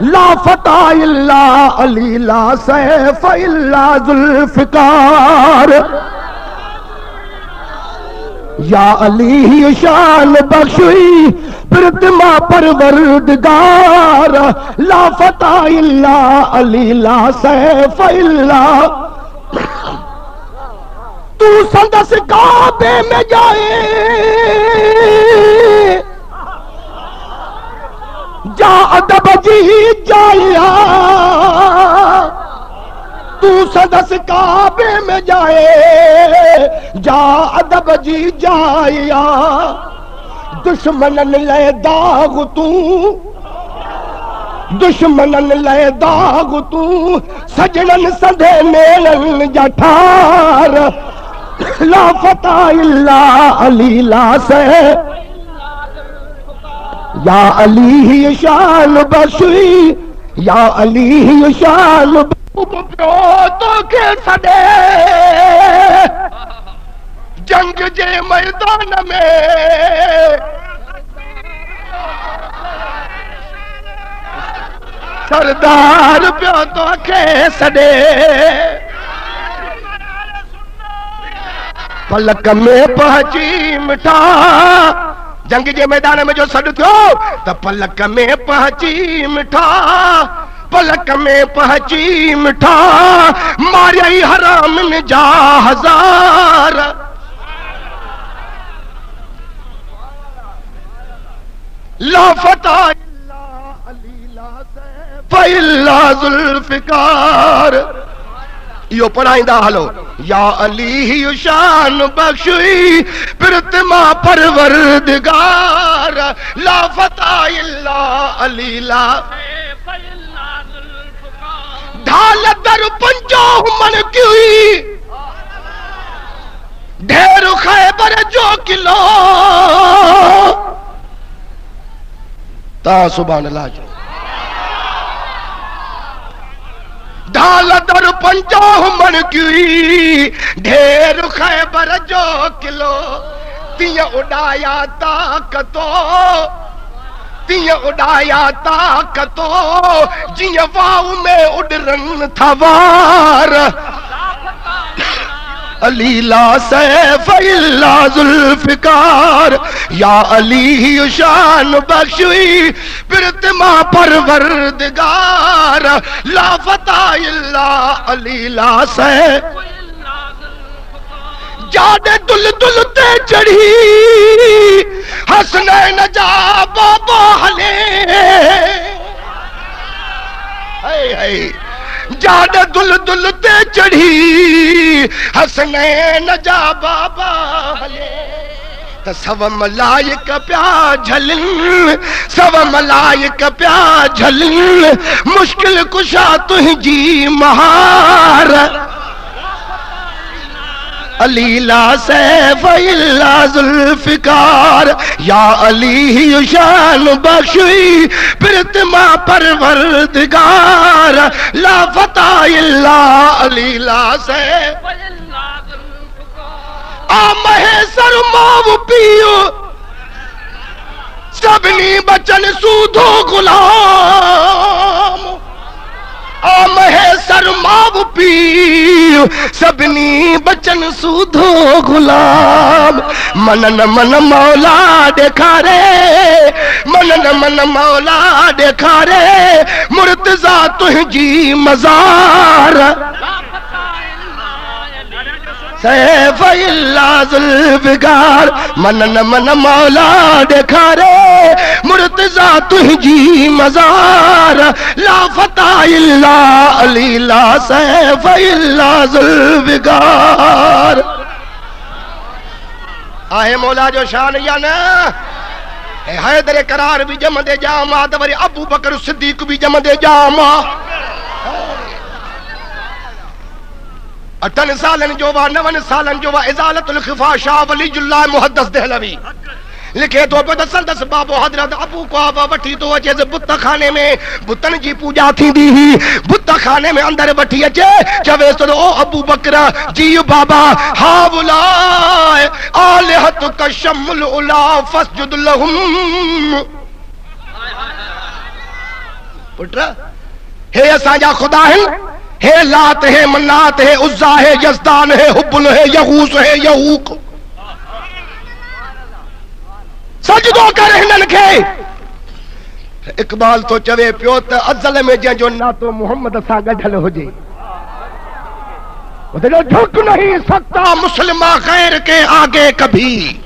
ला फता इल्ला अली, ला सैफ इल्ला जुल्फ़िकार। या अली ही शान बख्शुई प्रितमा परवरदिगार, ला फता इल्ला अली, ला सैफ इल्ला। तू संदस काबे में जाए जा अदब जी जाया, तू सदस काबे में जाए जा अदब जी जाया, दुश्मनन ले दाग तू, दुश्मनन ले दाग तू, सजनन संधे नेलन जठार, ला फता इल्ला अली ला से, या अली ही शान बख्शी, या अली ही शान पियो तो के सॾे जंग जे मैदान में, सरदार पियो तो के सॾे, पलक में पहुंची मिठा, जंग जे मैदान में जो सॾ थियो त पलक में पहुंची मिठा, पलक में पहुंची मिठा, मारिया हराम जा हजार, ला फता इल्ला अली ला सैफ इल्ला जुल्फिकार। यो पढ़ाईंदा हलो, या अली ही शान बख्शी प्रितमा परवरदिगार, ला फता इल्ला अली ला ढाल दर पंजो मन क्यों ढेर खैबर जो किलो, ता सुभान अल्लाह जो ढाल दर पंजो मन क्यों ढेर खैबर जो किलो, तिया उड़ाया ताकतो, तिया उड़ाया ताकतो, जिया वाव में उड़रन थवार, अली ला सैफ इल्ला जुल्फिकार, या अली ही शान बख्शी प्रितमा परवरदिगार, ला फता इल्ला अली ला सैफ, जादे दुल दुल ते चढ़ी हसनैन जा बाबा हले, जादे दुल दुल ते चढ़ी हसनैन जा बाबा हले, त सब मलाइक प्या झलन, सब मलाइक प्या झलन, मुश्किल कुशा तुझी महार, अली ला सैफ इल्ला जुल्फिकार, या अली ही शान बख्शी प्रितमा परवरदिगार, ला फता इल्ला अली ला सैफ इल्ला जुल्फिकार। आ महेसर माव पियो सबनी बचन सूधो गुलाम, आ महेसर माव पी सबनी बचन सूधो गुलाम, मनन मन मौला देखारे, मनन मन मौला देखारे, मुर्तजा तुझी मजार, सैफ इल्ला जुल्फिकार, मनन मन मौला देखारे, मुर्तजा तुझी मजार, ला फता इल्ला अली ला सैफ इल्ला जुल्फिकार। आहे मौला जो शान या न, हैदर करार भी जम दे जामा, त वरी अबू बकर सिद्दीक भी जम दे जामा, 8 सालन जो वा 9 सालन जो वा इजालतुल खिफा शाह वलीजुल्लाह मुहद्दस दहलवी लिखे तो पे दस बाबो हजरत अबू कुहाफा वठी तो अचे बुत खाने में, बुतन जी पूजा थींदी ही, बुत खाने में अंदर वठी अचे, चवे तो ओ अबू बकर जी बाबा, हाउला आलिहत कशमुल उला फसजुद लहुम, पुत्र हे असांजा खुदा हैं, हे लात है मन्नात है उज्जा है यज़दान है हुब्बुल है यगूस है यहूक, सजदो कर हिनन खे। इकबाल तो चवे पियो त अज़ल में जंहिंजो नातो मोहम्मद सां गढ़ियल हुजे, झुक नहीं सकता मुसलमान गैर के आगे कभी,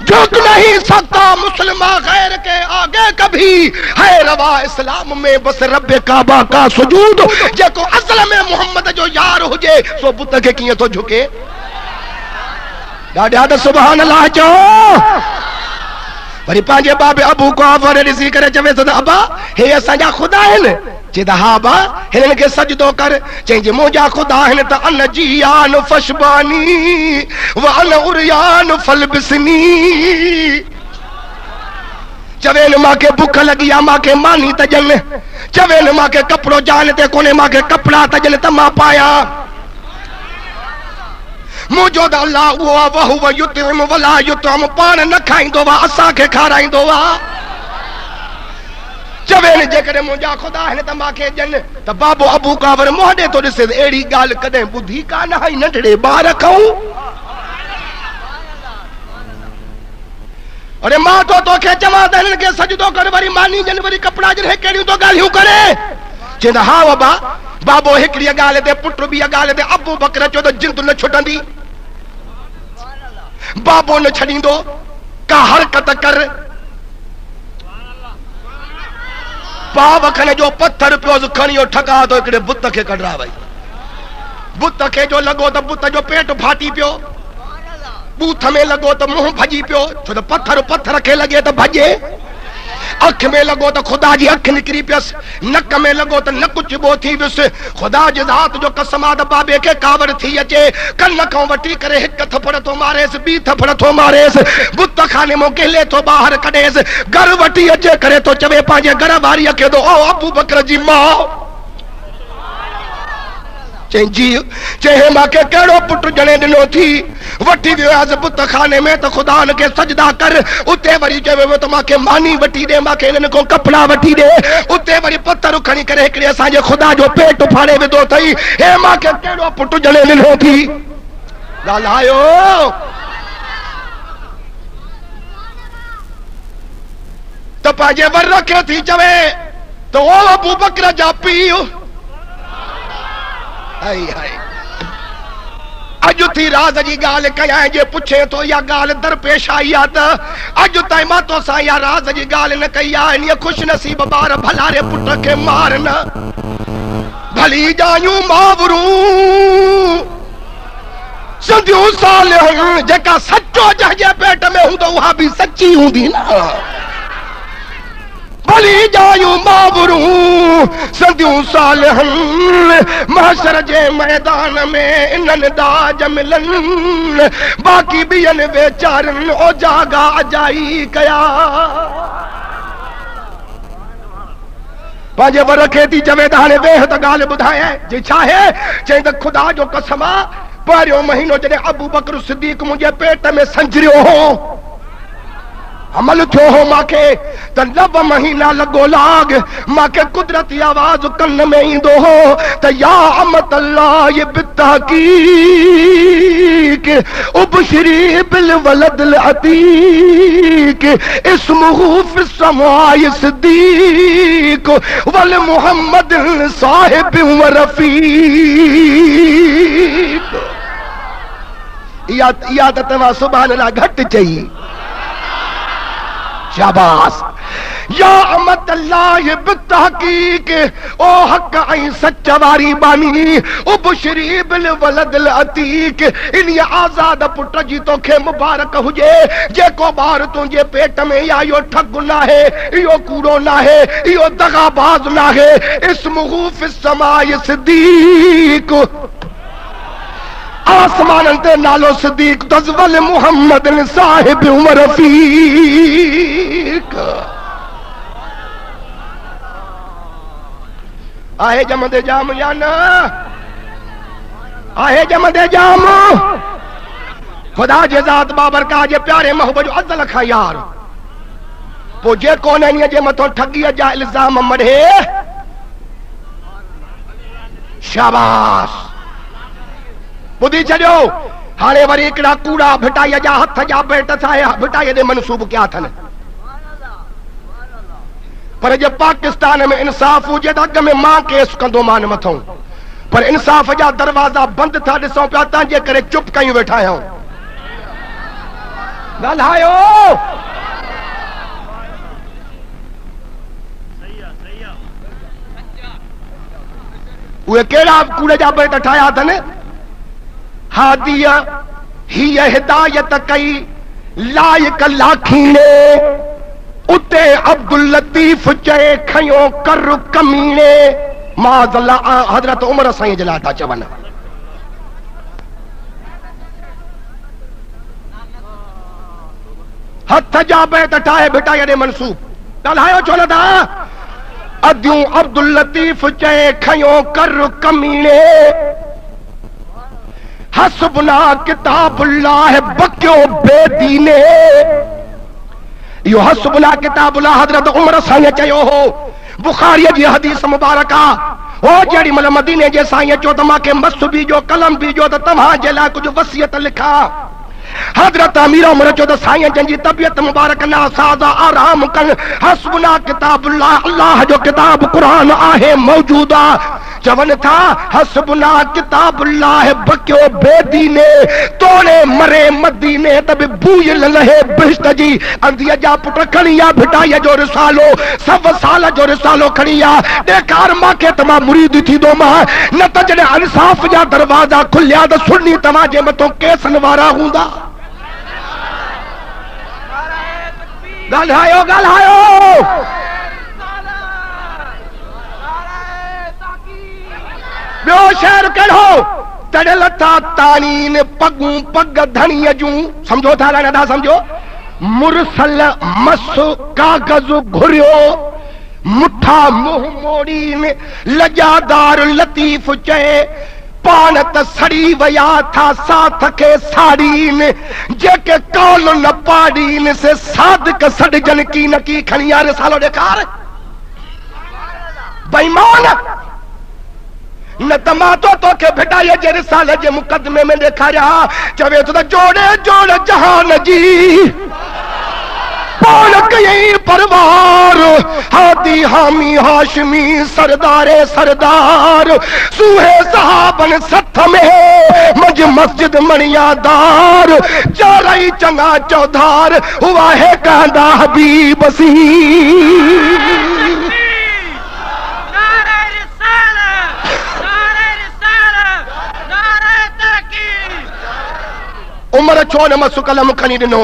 झुक नहीं सकता मुसलमान गैर के आगे कभी, है रवा इस्लाम में बस रब काबा का सुजूद, जेको असल में मोहम्मद जो यार हुजे सो बुत के किए तो झुके। ॾाढा त सुभान अल्लाह चो। वरी पंहिंजे बाबे अबू कुहाफ़ा ॾिसी करे चवे थो त अबा हे असांजा ख़ुदा आहिनि? चए त हा बा, हिननि खे सजदो कर। चई मुंहिंजा ख़ुदा आहिनि त अन जियान फशबानी व अन उरियान फलबिसनी। चवेन मांखे बुख लगी आ मांखे मानी त ॾियनि, चवेन मांखे कपिड़ो जान ते कोन्हे मांखे कपिड़ा त ॾियनि त मां पायां। मुझो त अल्लाह उहो आहे वहुव युतिम वला युतम, पाण न खाईंदो वा असांखे खाराईंदो वा। चवेन जेकॾहिं मुंहिंजा ख़ुदा आहिनि त मांखे ॾियनि। त बाबो अबू कावर मोहॾे थो ॾिसे अहिड़ी ॻाल्हि कॾहिं ॿुधी कान आई नंढड़े ॿार खां। अरे मां तो तोखे चवां त हिननि खे सजदो कर, वरी मानी ॾियनि, वरी कपिड़ा ॾियनि, कहिड़ियूं तो ॻाल्हियूं करे। चवंदा हा बाबा। बाबो हिकिड़ी ॻाल्हि ते पुट बि ॻाल्हि ते अबू बकर चयो त जिंद न छुटंदी, बाबो न छॾींदो, का हरकत कर। पाव खने जो पत्थर पियो खणी ठका तो हिकिड़े बुत खे कढरा वई। बुत खे जो लॻो त बुत जो पेट फाटी पियो, बूथ में लॻो त मुंहुं भॼी पियो, छो त पत्थर पत्थर खे लॻे त भॼे। अख में लॻो त ख़ुदा जी अख निकिरी पियसि, नक में लॻो त नक चिबो थी वियुसि। ख़ुदा जी ज़ात जो कसम आहे त बाबे खे कावड़ थी अचे, कन खां वठी करे हिकु थपड़ थो मारेसि, ॿी थपड़ थो मारेसि, बुत खाने मां गिले थो ॿाहिरि कढेसि, घर वठी अचे करे थो चवे पंहिंजे घर वारीअ खे, ओ अबू बकर जी माउ। चई जी, चई मांखे कहिड़ो पुटु ॼणे ॾिनो थी, वठी वियोसि बुत खाने में त ख़ुदा खे सजदा कर। उते वरी चयो त मांखे मानी वठी ॾे, मांखे हिननि खां कपिड़ा वठी ॾे। उते वरी पत्थर खणी करे हिकिड़े असांजे ख़ुदा जो पेट फाड़े विधो अथई। हे मांखे कहिड़ो पुटु ॼणे ॾिनो थी। ॻाल्हायो त पंहिंजे वर खे थी चवे त ओ अबू बकर जा पीउ। अॼु थी राज जी ॻाल्हि कयां, जे पुछे थो इहा ॻाल्हि दरपेश आई आहे त अॼु ताईं मां तोसां इहा राज जी ॻाल्हि न कई आहे। इन ख़ुशि नसीब ॿार भलारे पुट खे मार न, भली जायूं मावरूं सिंधियूं सालियूं, जेका सचो जंहिंजे पेट में हूंदो उहा बि सची हूंदी न। भली जायूं मावरूं सिंधियूं सालियूं, महशर जे मैदान में इन्हनि दाज मिलनि, बाक़ी ॿियनि वेचारनि ओ जागा अजाई कया। पंहिंजे वर खे थी चवे त हाणे वेह त ॻाल्हि ॿुधाए। जे छा आहे? चई त ख़ुदा जो कसम आहे, पहिरियों महीनो जॾहिं अबू बकर सिद्दीक़ मुंहिंजे पेट में संजरियो हो, अमल थियो हो मांखे, त 9 महीना लॻो लाग, मांखे कुदरती आवाज़ कन में ईंदो हो त या अमत अल्लाह बित्तहकीक उबशरी बिल वलदिल अतीक इस्मुहु फिस समाए सिद्दीक वल मुहम्मद साहिब व रफीक। इहा त तव्हां सुभान अल्लाह घटि चई। शाबाश। या अमत अल्लाह बित्तहकीक, ओ हक ऐं सच वारी बानी, उबशरी बिल वलदिल अतीक, इन आज़ाद पुट जी तोखे मुबारक हुजे, जेको ॿार तुंहिंजे पेट में इहो ठग न आहे, इहो कूड़ो न आहे, इहो दगाबाज़ न आहे। इस्मुहु फिस समाए सिद्दीक, आसमाननि ते नालो सिद्दीक, तज़वल मुहम्मद साहिब व रफीक। आहे जमदे जाम या न? आहे जमदे जाम? ख़ुदा जे ज़ात बाबरकात जे प्यारे महबूब जो अज़ल खां यार, पोइ जेको न इन जे मथां ठगीअ जा इल्ज़ाम मढ़े, शाबाश। ॿुधी छॾियो, हाणे वरी हिकिड़ा कूड़ा भिटाईअ जा हथ जा पेट ठाहे भिटाईअ ते मनसूब कया अथनि। पर जे पाकिस्तान में इंसाफ़ हुजे त अॻ में मां केस कंदो मान मथां, पर इंसाफ जा दरवाजा बंद था ॾिसो पिया तंहिंजे करे चुप कयूं वेठा आहियूं ॻाल्हायो उहे कहिड़ा कूड़े जा बेट ठाहिया अथनि हादीअ हीअ हिदायत कई लाइक लाखीने उते अब्दुल लतीफ चए खयो कर कमीने माज़ल्ला हज़रत उमर साईं जे लाइ था चवनि हथ जा बेट ठाहे बेटा यानी मनसूब ॻाल्हायो छो न था अद्यूं अब्दुल लतीफ चए खयो कर कमीने हसबना किताबुल्लाह बक्यो बेदीने यो हसबना किताबुल्लाह हज़रत उमर साईं चयो हो बुखारी जी हदीस मुबारक ओ जेड़ी मल मदीने जे साईं चो त मांखे मस बीजो कलम बीजो त तव्हां जे लाइ कुछ वसियत लिखा हजरत अमीर उमर चो त साईं जंजी तबियत मुबारक ना सादा आराम कन हसबना किताबुल्लाह अल्लाह जो किताब कुरान आहे मौजूदा चवन था हसबना किताबुल्लाह बक्यो बेदीने तोड़े मरे मदीने तब बूय लहे बिश्त जी अंधिया जा पुट खणिया भिटाई जो रिसालो सब साल जो रिसालो खणिया देकार मांखे तमा मुरीद थी दो मां न त जने इंसाफ जा दरवाजा खुलिया त सुन्नी तमा जे मथो केसन वारा हुंदा ॻाल्हायो ॻाल्हायो ॿियो शहर कहिड़ो तड़ियल था तानीन पगूं पग धणीअ जूं सम्झो था नथा सम्झो मुरसल मस कागज़ घुरियो मुठा मुंह मोड़ीन लजादार लतीफ चए पान त सड़ी वया था साथ के साड़ीन जेके कौल न पाड़ीन से सादक सड़जन की न की खणिया रिसालो ॾेखार बेईमान न त मां तोखे भिटाईअ जे रिसाले जे मुकदमे में ॾेखारिया चवे थो त जोड़े जोड़ जहान जी पान कयई परवार हादी हामी हाशमी सरदारे सरदार सूहे सहाबन सथ में मज मस्जिद मणियादार चारई चंगा चौधार हुआ है कहंदा हबीब सी उमर छो न मसु कलम खणी ॾिनो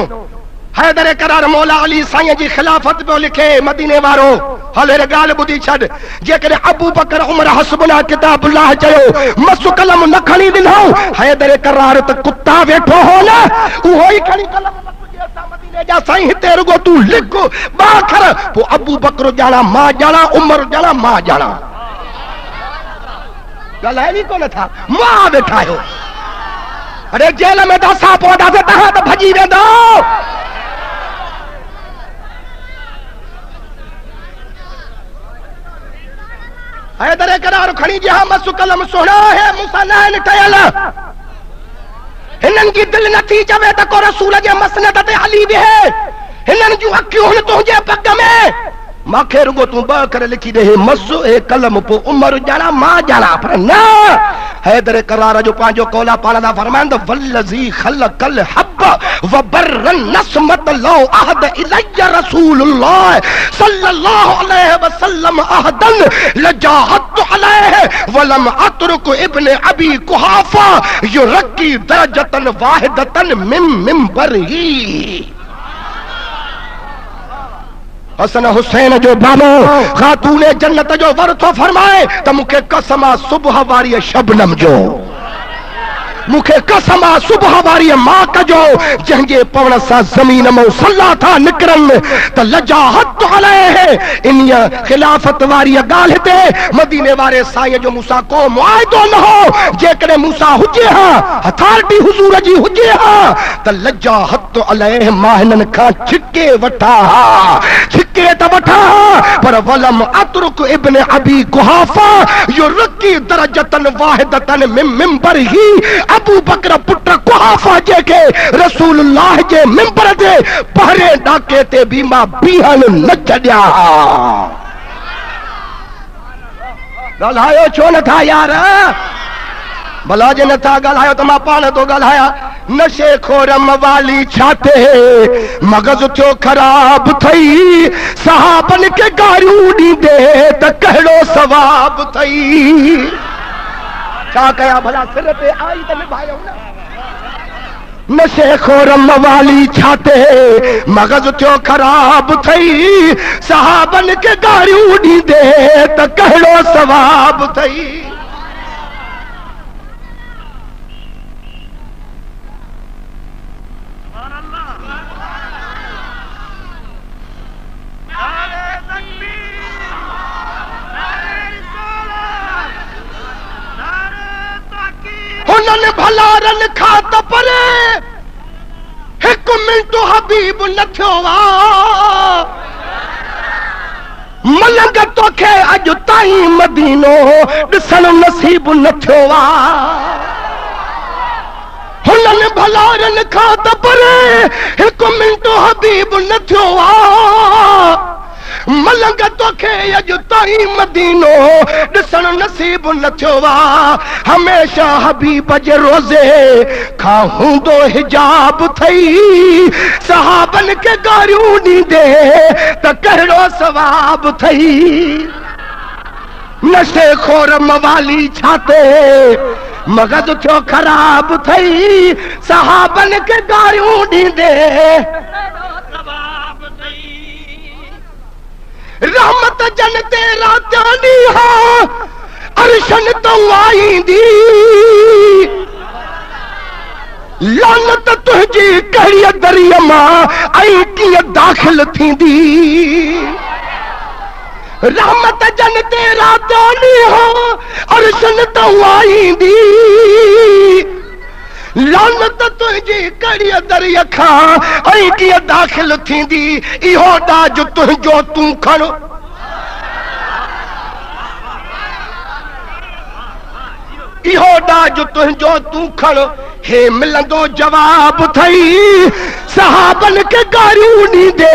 हैदर करार मौला अली साईं जी खिलाफत पियो लिखे मदीने वारो हल रे ॻाल्हि ॿुधी छॾ जेकॾहिं अबू बकर उमर हसबुना किताबुल्लाह चयो मसु कलम न खणी ॾिनो हैदर करार त कुत्ता वेठो हो न उहो ई खणी कलम न तुंहिंजे असां मदीने जा साईं हिते रुगो तूं लिख बाखर पोइ अबू बकर ॼाणा मां ॼाणा उमर ॼाणा मां ॼाणा ॻाल्हाइनि कोन था मां वेठा आहियो अरे जेल में तो असां पहुंदासीं तव्हां त भॼी वेंदो हैदर करार खणी जी हा मसु कलम सुहिणो है मूंसां न आहिनि ठहियल हिननि जी दिलि नथी चवे त को रसूल जे मसनद ते हली विहे हिननि जूं अखियूं तुंहिंजे पग में मांखे रुगो तूं ॿ करे लिखी ॾे मसु ए कलम पोइ उमर ॼाणा मां ॼाणा पर न हैदर करार जो पंहिंजो कौला पाण था फरमाइनि त वल्लज़ी ख़लक़ल हब व बर्रन नस्मत लो अहद इलैया रसूलुल्लाह सल्लल्लाहु अलैहि वसल्लम अहदन लजाहत अलैहि वलम अतरुक इब्न अबी कुहाफा युरक्की दरजतन वाहिदतन मिन मिंबरही हसन हुसैन जो बाबो खातून जन्नत जो वरथो फरमाए त मूंखे कसम आहे सुबह वारी शबनम जो मूंखे कसम आहे सुबह वारी माक जो जंहिंजे पवण सां ज़मीन मां सला था निकिरनि त लजाहत अलैहि इन खिलाफत वारी ॻाल्हि ते मदीने वारे साईं जो मूंसां को मुआइदो न हो जेकॾहिं मूंसां हुजे हा अथॉरिटी हुजूर जी हुजे हा त लजाहत अलैहि मां हिननि खां छिके वठा हा छिके त वठा हा पर वलम अतरुक इब्न अबी कुहाफा युरक्की दरजतन वाहिदतन मिन मिंबरही अबू बकर पुट कुहाफा जेके रसूलुल्लाह जे मिंबर ते पहरे डाके ते भी मां बीहन न छॾिया ॻाल्हायो छो नथा यार भला जे नथा ॻाल्हायो त मां पाण थो ॻाल्हायां। नशे खोर मवाली छाते मगज़ थियो ख़राब थई, सहाबन खे गारियूं ॾींदे त कहिड़ो सवाब थई। छा कया भला, सिर ते आई त निभायो न। नशे खोर मवाली छाते मगज़ थियो ख़राब थई, सहाबन खे गारियूं ॾींदे त कहिड़ो सवाब थई। हुननि भलारनि खां त परे हिकु मिंट हबीब न थियो आ। मलंग तोखे अॼु ताईं मदीनो ॾिसण नसीब न थियो आ। हुननि भलारनि खां त परे हिकु मिंट हबीब न थियो आ। मलंग तोखे अॼु ताईं मदीनो ॾिसण नसीब न थियो आ। हमेशा हबीब जे रोज़े खां हूंदो हिजाब थई, सहाबन खे गारियूं ॾींदे त कहिड़ो सवाब थई। नशे खोर मवाली छाते मगज़ थियो ख़राब थई, सहाबन खे गारियूं ॾींदे रहमत जन तेरा त्यानी हा अर्शन तो आईंदी, लानत तुझी कहिड़ी दरिया मां ऐं कीअं दाख़िल थींदी। रहमत जन तेरा त्यानी हा अर्शन तो आईंदी, लानत तुझी कहिड़ी दरिया खां ऐं कीअं दाख़िल थींदी। इहो ॾाज तुंहिंजो तूं खण, इहो ॾाज तुंहिंजो तूं खण, हे मिलंदो जवाब थई, सहाबन खे गारियूं ॾींदे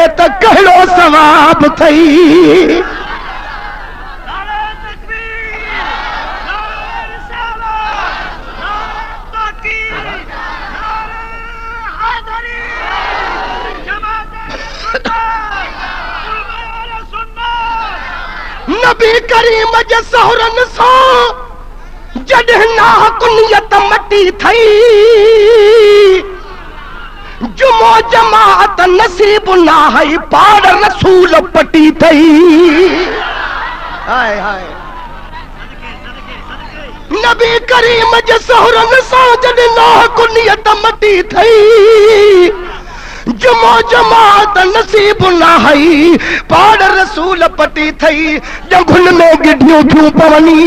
त कहिड़ो सवाब थई। नबी करीम जे सहरन सां जॾहिं नाकुनियत मटी थई, जुमो जमात नसीब ना है पाड़ रसूल पटी थई। हाय हाय नबी करीम जे सहरन सां जॾहिं नाकुनियत मटी थई, जुमो जमात नसीब ना है पाड़ रसूल पटी थई। जंगुन में गिढियूं थियूं पवनी,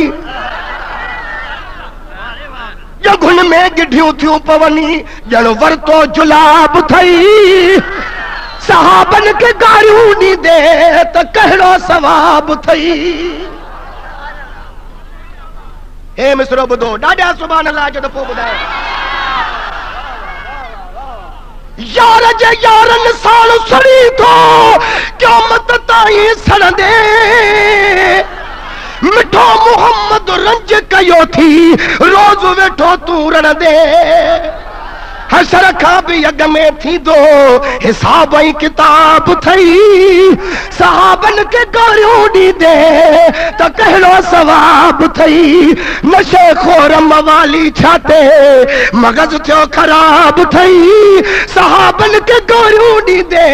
जंगुन में गिढियूं थियूं पवनी, ॼण वरतो जुलाब थई, सहाबन खे गारियूं ॾींदे त कहिड़ो सवाब थई। हे मिसरो ॿुधो, ॾाढा सुभान अल्लाह जो दफ़ो ॿुधायो। यार जे यारन साण सड़ी थो क़यामत ताईं सड़ंदे, मिठो मोहम्मद रंज कयो थी रोज़ वेठो तूं रड़ंदे। हशर खां बि अॻ में थींदो हिसाब ऐं किताब थई, सहाबन खे गारियूं ॾींदे त कहिड़ो सवाब थई। नशे खोर मवाली छाते मगज़ थियो ख़राब थई, सहाबन खे गारियूं ॾींदे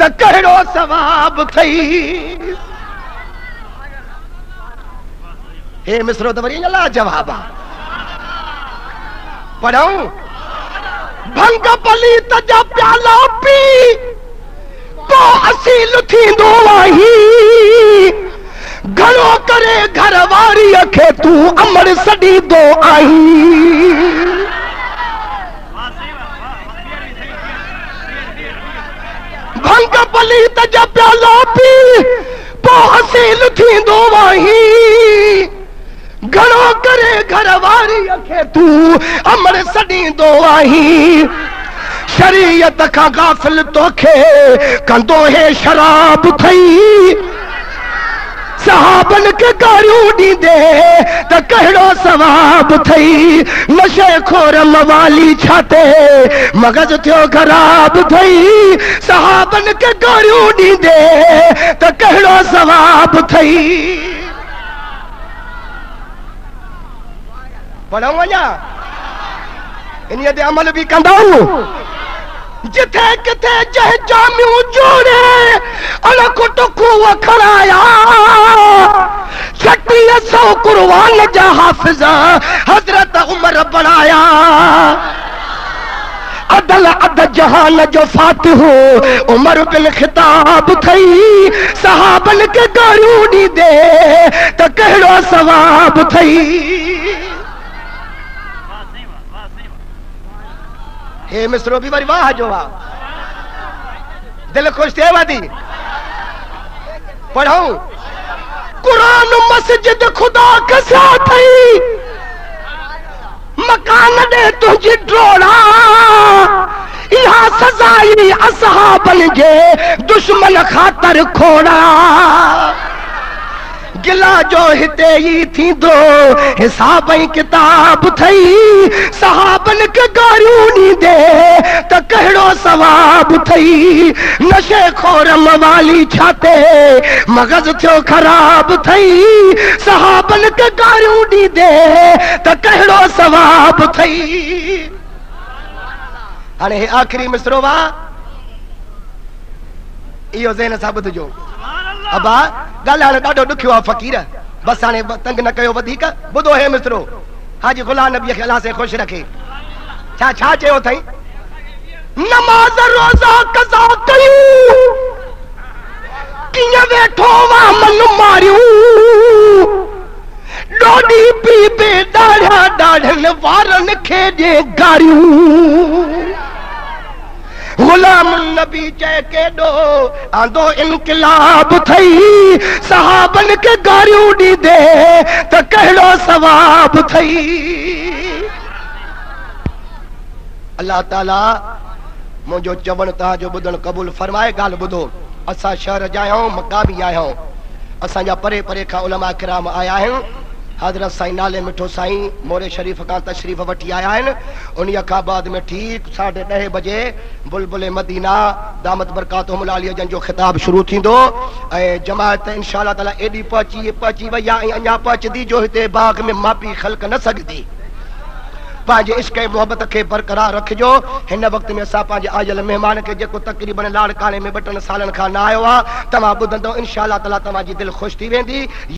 त कहिड़ो सवाब थई। हे मिसरो त वरी अल्लाह जवाब आहे। पढ़ूं भंग पलीत जा प्याला पी तो असील थींदो आहीं, घणो करे घर वारीअ खे तूं अमर सॾींदो आहीं। भंग पलीत जा प्याला पी तो असील थींदो आहीं, घणो करे घर वारीअ खे तूं अमर सॾींदो आहीं। शरीयत खां गाफ़िल तोखे कंदो हे शराब थई, सहाबन के गारियूं ॾींदे त कहिड़ो सवाब थई। नशे खोर मवाली छाते मगज थियो ख़राब थई। सहाबन के गारियूं ॾींदे त कहिड़ो सवाब थई। पढ़ूं वञा इन ते अमल भी कंदाऊं। जिथे किथे जह जामियूं जोड़े अलग टुकू खड़ाया 3600 कुर्बान जा हाफिज हजरत उमर बनाया। अदल अद जहान जो फातिह उमर बिन खिताब थई। सहाबन के गारियूं ॾींदे त कहिड़ो सवाब थई। हे मिसरो भी वरी वाह जो वाह दिल खुश थे वादी। पढ़ो कुरान मस्जिद खुदा के साथ ही मकान दे तुझी ड्रोड़ा। यहाँ सजाई असहाबन जे दुश्मन खातर खोड़ा। गिला जो हिते ही थी दो हिसाब ही किताब थई। सहाबन के गारियूं ॾींदे त कहिड़ो सवाब थई। नशे खोर मवाली छाते मगज थियो ख़राब थई। सहाबन के गारियूं ॾींदे त कहिड़ो सवाब थई। हाणे हे आखिरी मिसरो वा इहो ज़हन सां ॿुधजो। अबा ॻाल्हाइण ॾाढो ॾुखियो आहे फ़क़ीर बस हाणे तंग न कयो वधीक। ॿुधो हे मिसरो हाजी गुलाम नबी खे अल्लाह से ख़ुशि रखे। छा छा चयो अथई? नमाज़ रोज़ा क़ज़ा कयूं कीअं वेठो वा मन मारियूं। ॾोॾी पी बे ॾाढ़ा ॾाढ़नि वारनि खे ॾे गारियूं। गुलाम नबी चए केॾो आंदो इनकलाब थई। सहाबन के गारियूं ॾींदे त कहिड़ो सवाब थई। अल्लाह ताला मुंहिंजो चवण तव्हांजो ॿुधण क़बूल फरमाए। ॻाल्हि ॿुधो असां शहर जा आहियूं मक़ामी आहियूं। असांजा परे परे खां उलमा किराम आया आहिनि। हज़रत साईं नाले मिठो साईं मोरे शरीफ़ का तशरीफ़ वठी आया आहिनि। उन्हीअ खां बाद में ठीक 10:30 बजे बुलबुल मदीना दामत बरकातुहुम आलिया जन जो खिताब शुरू थींदो ऐं जमात इंशाअल्लाह ताला एडी पहुची वई आहे ऐं अञा पहुचंदी जो हिते बाग में मापी ख़ल्क़ न सघंदी। पंहिंजे इश्क ऐं मोहब्बत खे बरक़रार रखिजो। हिन वक़्त में असां पंहिंजे आयल महिमान खे जेको तक़रीबन लाड़काने में 2 सालनि खां न आयो आहे तव्हां ॿुधंदो इंशाअल्लाह ताला तव्हांजी दिलि ख़ुशि थी वेंदी।